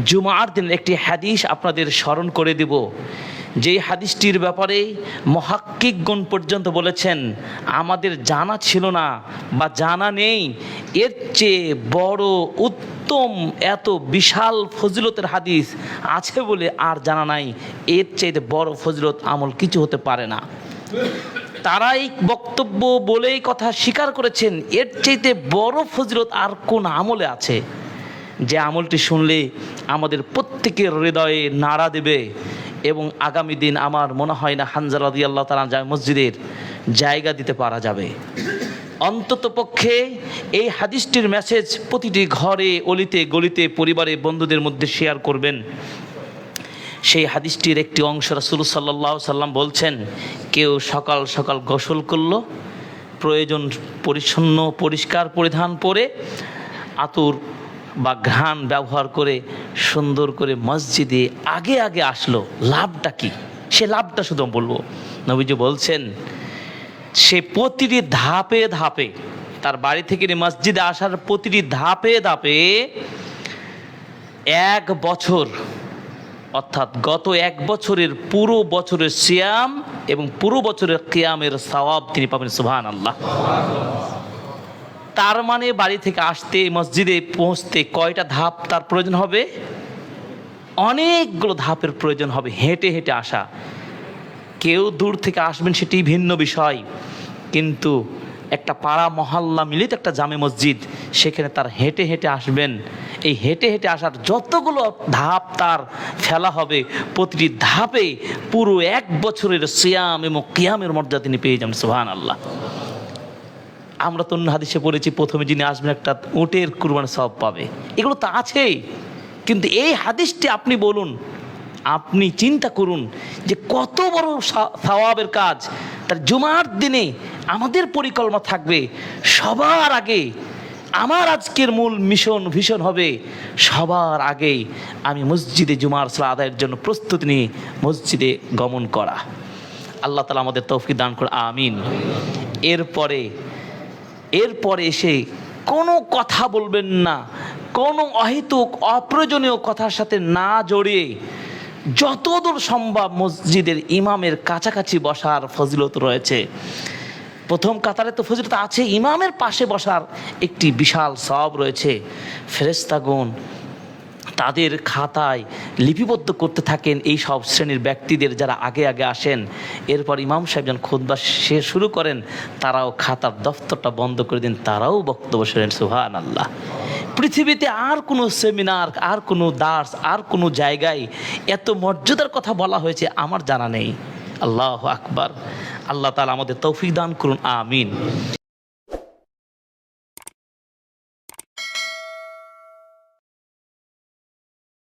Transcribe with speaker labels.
Speaker 1: জুমার দিন একটি হাদিস আপনাদের স্মরণ করে দেব, যে হাদিসটির ব্যাপারে মুহাক্কিকগণ পর্যন্ত বলেছেন আমাদের জানা ছিল না বা জানা নেই, এর চেয়ে বড় উত্তম এত বিশাল ফজিলতের হাদিস আছে বলে আর জানা নাই। এর চেয়ে বড় ফজিলত আমল কিছু হতে পারে না। তারাই বক্তব্য বলেই কথা স্বীকার করেছেন এর চাইতে বড় ফজিলত আর কোন আমলে আছে, যে আমলটি শুনলে আমাদের প্রত্যেকের হৃদয়ে নাড়া দেবে এবং আগামী দিন আমার মনে হয় না হানজালা রাদিয়াল্লাহু তাআলা মসজিদের জায়গা দিতে পারা যাবে। অন্তত পক্ষে এই হাদিসটির মেসেজ প্রতিটি ঘরে, অলিতে গলিতে, পরিবারে, বন্ধুদের মধ্যে শেয়ার করবেন। সেই হাদিসটির একটি অংশ রাসূল সাল্লাল্লাহু আলাইহি সাল্লাম বলছেন, কেউ সকাল সকাল গোসল করলো, প্রয়োজন পরিচ্ছন্ন পরিষ্কার পরিধান পরে, আতর বা ঘ্রাণ ব্যবহার করে সুন্দর করে মসজিদে আগে আগে আসলো, লাভটা কি? সে লাভটা শুধু বলবো। নবীজি বলছেন, সে প্রতিটি ধাপে ধাপে, তার বাড়ি থেকে মসজিদে আসার প্রতিটি ধাপে ধাপে 1 বছর, অর্থাৎ গত 1 বছরের পুরো বছরের সিয়াম এবং পুরো বছরের কিয়ামের সওয়াব তিনি পাবেন। সুবহানাল্লাহ। তার মানে বাড়ি থেকে আসতে, মসজিদে পৌঁছতে কয়টা ধাপ তার প্রয়োজন হবে? অনেকগুলো ধাপের প্রয়োজন হবে। হেঁটে হেঁটে আসা, কেউ দূর থেকে আসবেন সেটি ভিন্ন বিষয়, কিন্তু একটা পাড়া মহল্লা মিলিত একটা জামে মসজিদ, সেখানে তার হেঁটে হেঁটে আসবেন। এই হেঁটে হেঁটে আসার যতগুলো ধাপ তার ফেলা হবে, প্রতিটি ধাপে পুরো 1 বছরের সিয়াম এবং কিয়ামের মর্যাদা তিনি পেয়ে যাবেন। সুবহানাল্লাহ। আমরা তো অন্য হাদিসে পড়েছি, প্রথমে যিনি আসবেন একটা উটের কুরবানির সওয়াব পাবে। এগুলো তো আছেই, কিন্তু এই হাদিসটি আপনি বলুন, আপনি চিন্তা করুন যে কত বড় সওয়াবের কাজ। তার জুমার দিনে আমাদের পরিকল্পনা থাকবে সবার আগে, আমার আজকের মূল ভীষণ হবে সবার আগেই আমি মসজিদে জুমার সালাত আদায়ের জন্য প্রস্তুতি নিয়ে মসজিদে গমন করা। আল্লাহ তাআলা আমাদের তৌফিক দান করুন, আমিন। এরপরে এসে কোনো কথা বলবেন না, কোনো অহেতুক অপ্রয়োজনীয় কথার সাথে না জড়িয়ে যতদূর সম্ভব মসজিদের ইমামের কাছাকাছি বসার ফজিলত রয়েছে। প্রথম কাতারে তো ফজিলত আছে, ইমামের পাশে বসার একটি বিশাল সওয়াব রয়েছে। ফেরেশতাগণ তাদের খাতায় লিপিবদ্ধ করতে থাকেন এই সব শ্রেণীর ব্যক্তিদের যারা আগে আগে আসেন। এরপর ইমাম সাহেব যখন খুতবা শেষ শুরু করেন, তারাও খাতার দফতরটা বন্ধ করে দেন, তারাও বক্তব্য শোনেন। সুবহানাল্লাহ। পৃথিবীতে আর কোনো সেমিনার, আর কোনো দার্স, আর কোনো জায়গায় এত মর্যাদার কথা বলা হয়েছে আমার জানা নেই। আল্লাহু আকবার। আল্লাহ তাআলা আমাদের তৌফিক দান করুন, আমিন।